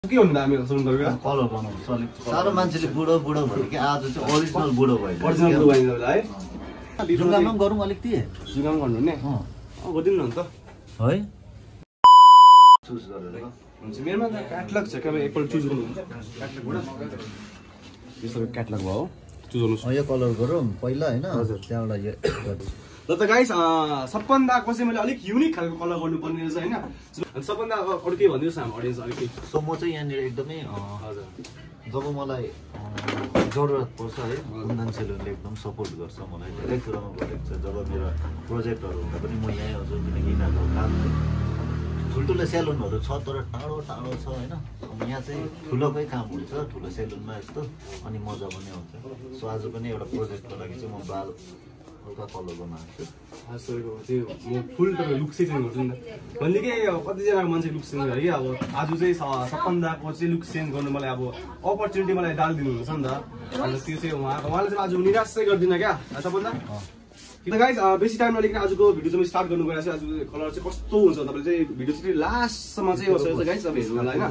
के भन्नु हामी सुन्नु तपाईँ कलर बनाउँछ अलिक सारो मान्छेले बुढो बुढो भन्यो कि आज चाहिँ ओरिजिनल बुढो भयो ओरिजिनल बुढो भयो है जुगामा पनि गरौँ अलिक थिए जुगामा गर्नु ने गरिदिनु न त है चुज गरेर हुन्छ मेरोमा त क्याटलग छ के एकपल्ट चुज गर्नुहुन्छ क्याटलगबाट यस्तो क्याटलग भयो चुज गर्नुहोस् यो कलर गरौँ पहिला हैन त्यहाँबाट यो ल त गाइस सबभन्दाको चाहिँ मैले अलिक युनिक खालको कलर गर्नुपर्ने रहेछ हैन अनि सबभन्दा अरु के भनिदिनुहोस् हाम्रो अडियन्स अलिक सो म चाहिँ यहाँनिर एकदमै हजुर जब मलाई जरुरत पर्छ है कुन्दन सेलुनले एकदम सपोर्ट गर्छ मलाई धेरै कुरामा गरेको छ जब मेरो प्रोजेक्टहरू हुँदा पनि म यहीँ हजुर किनकि यिनीहरूको काम ठुल्ठुलो सेलुनहरू छ तर टाढो टाढो छ होइन यहाँ चाहिँ ठुलोकै काम हुन्छ ठुलो सेलुनमा यस्तो अनि मजा पनि आउँछ सो आज पनि एउटा प्रोजेक्टको लागि चाहिँ म बाल हल्का कलर बनाएको छु म फुल तपाईँ लुक चाहिँ चेन्ज गर्छु नि त भन्ने कि अब कतिजनाको मान्छे लुक चेन्ज गर्यो कि अब आज चाहिँ सबभन्दाको चाहिँ लुक चेन्ज गर्नु मलाई अब अपर्च्युनिटी मलाई डालिदिनु हुन्छ नि त अन्त त्यो चाहिँ उहाँले चाहिँ आज निराश चाहिँ गर्दिनँ क्या सबभन्दा किन गाइस बेसी टाइम नलिकन आजको भिडियो चाहिँ स्टार्ट गर्नु गइरहेको छ आज कलर चाहिँ कस्तो हुन्छ तपाईँले चाहिँ भिडियो चाहिँ लास्टसम्म चाहिँ बसेर गाइस तपाईँ हेर्नु होला होइन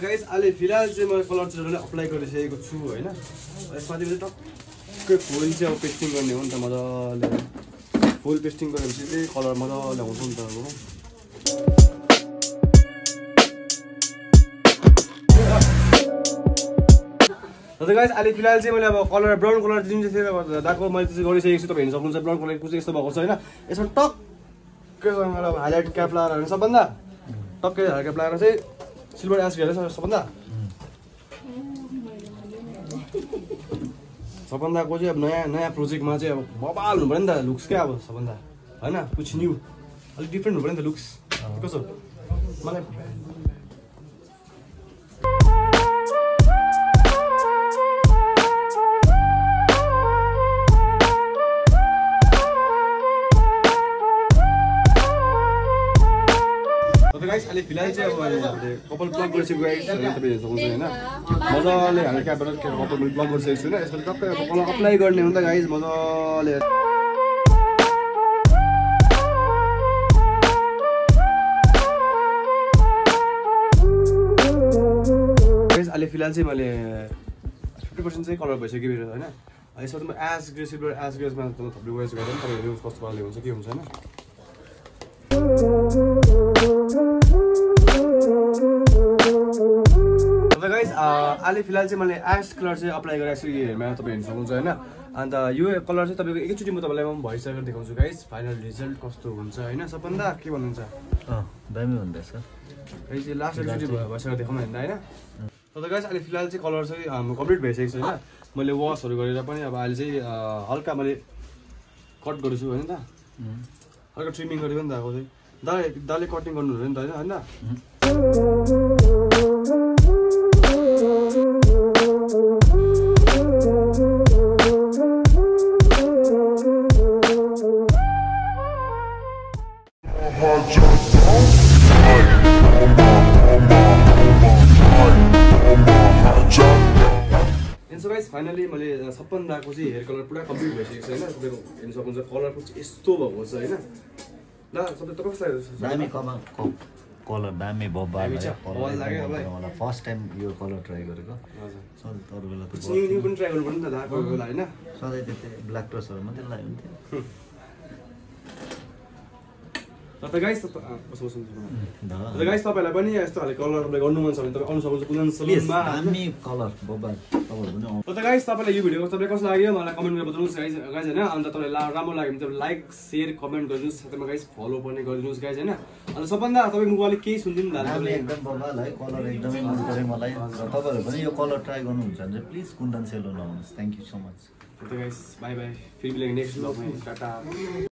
गाइस अहिले फिलहाल चाहिँ मैले कलर चाहिँ अप्लाई गरिसकेको छु होइन यसमा चाहिँ टक्कै फुल चाहिँ अब पेस्टिङ गर्ने हो नि त मजाले फुल पेस्टिङ गरेपछि चाहिँ कलर मजाले आउँछ नि त अब गाइस अहिले फिलहाल चाहिँ मैले अब कलर ब्राउन कलर जुन चाहिँ थियो दाको मैले चाहिँ गरिसकेको छु तपाईँ हेर्न सक्नुहुन्छ ब्राउन कलरको चाहिँ यस्तो भएको छ होइन यसमा टक्कै अब हाइलाइट क्याप लगाएर सबभन्दा टक्कै हाइलाइट क्याप लगाएर चाहिँ सिल्भर एस गरेर सबभन्दाको चाहिँ अब नयाँ प्रोजेक्टमा चाहिँ अब बबाल हुनु पऱ्यो नि त लुक्स क्या अब सबभन्दा होइन कुछ न्यू अलिक डिफ्रेन्ट हुनु पऱ्यो नि त लुक्स कसो मलाई अहिले फिलहाल चाहिँ अब कपाल प्लग गरिसकेको गाइस तपाईँ हेर्न सक्नुहुन्छ होइन मजाले हामी क्यापबाट कपाल प्लग गरिसकेको छु होइन यसमा टक्कै अब कलर अप्लाई गर्ने हो नि त गाइस मजाले गाइस अहिले फिलहाल चाहिँ मैले 50% चाहिँ कलर भइसक्यो मेरो होइन यसमा त म एज ग्रेसमा थप्दै गएछु गर्दा पनि तपाईँहरू कस्तो पाराले हुन्छ के हुन्छ होइन अहिले फिलहाल चाहिँ मैले एस कलर चाहिँ अप्लाई गरेको छु यो हेर्मा तपाईँ हेर्न सक्नुहुन्छ होइन अन्त यो कलर चाहिँ तपाईँको एकैचोटि म तपाईँलाई भइसकेर देखाउँछु गाइस फाइनल रिजल्ट कस्तो हुन्छ होइन सबभन्दा के भन्नुहुन्छ दामी हुँदैछ चाहिँ लास्ट एकचोटि भइसकेर देखाउनु होइन होइन तर गाइस अहिले फिलहाल चाहिँ कलर चाहिँ हाम्रो कम्प्लिट भइसकेको छ होइन मैले वासहरू गरेर पनि अब अहिले चाहिँ हल्का मैले कट गर्छु होइन त हल्का ट्रिमिङ गरेको नि त अब चाहिँ दाले कटिङ गर्नु हुँदैन नि त होइन फाइनली मैले सबभन्दाको चाहिँ हेयर कलर पुरा कम्प्लिट भइसकेको छ होइन तपाईँको हेर्न सक्नुहुन्छ कलरको चाहिँ यस्तो भएको छ होइन ल सबै तपाईँ कस्तो दामी कलर दामी बब्बा लाग्यो फर्स्ट टाइम यो कलर ट्राई गरेको सधैँ अरू बेला त न्यू पनि ट्राई गर्नु पर्यो नि त दाको बेला होइन सधैँ त्यस्तै ब्ल्याक टसहरू मात्रै लाग्यो हुन्थ्यो तपाईँ गाइस तपाईँलाई पनि यस्तो खाले कलर अप्लाई गर्नु मन छ भने तपाईँ आउनु सक्नुहुन्छ कुन्दन सेलुनमा दामी कलर बब्बा त गाइस तपाईँलाई यो भिडियो तपाईँलाई कस्तो लाग्यो मलाई कमेन्ट गरेर बताउनुहोस् गाइस होइन अन्त तपाईँलाई राम्रो लाग्यो भने तपाईँ लाइक सेयर कमेन्ट गरिदिनुहोस् साथैमा गाइस फलो पनि गरिदिनुहोस् गाइस होइन अन्त सबभन्दा तपाईँ मुख अलिक केही सुनिदिनु दामी एकदम बब्बाल है कलर एकदमै मन पऱ्यो मलाई तपाईँहरू पनि यो कलर ट्राई गर्नुहुन्छ भने चाहिँ प्लिज कुन्दन सेलुन आउनुहोस् thank you so much guys by by फेरि नेक्स्ट ब्लगमा टाटा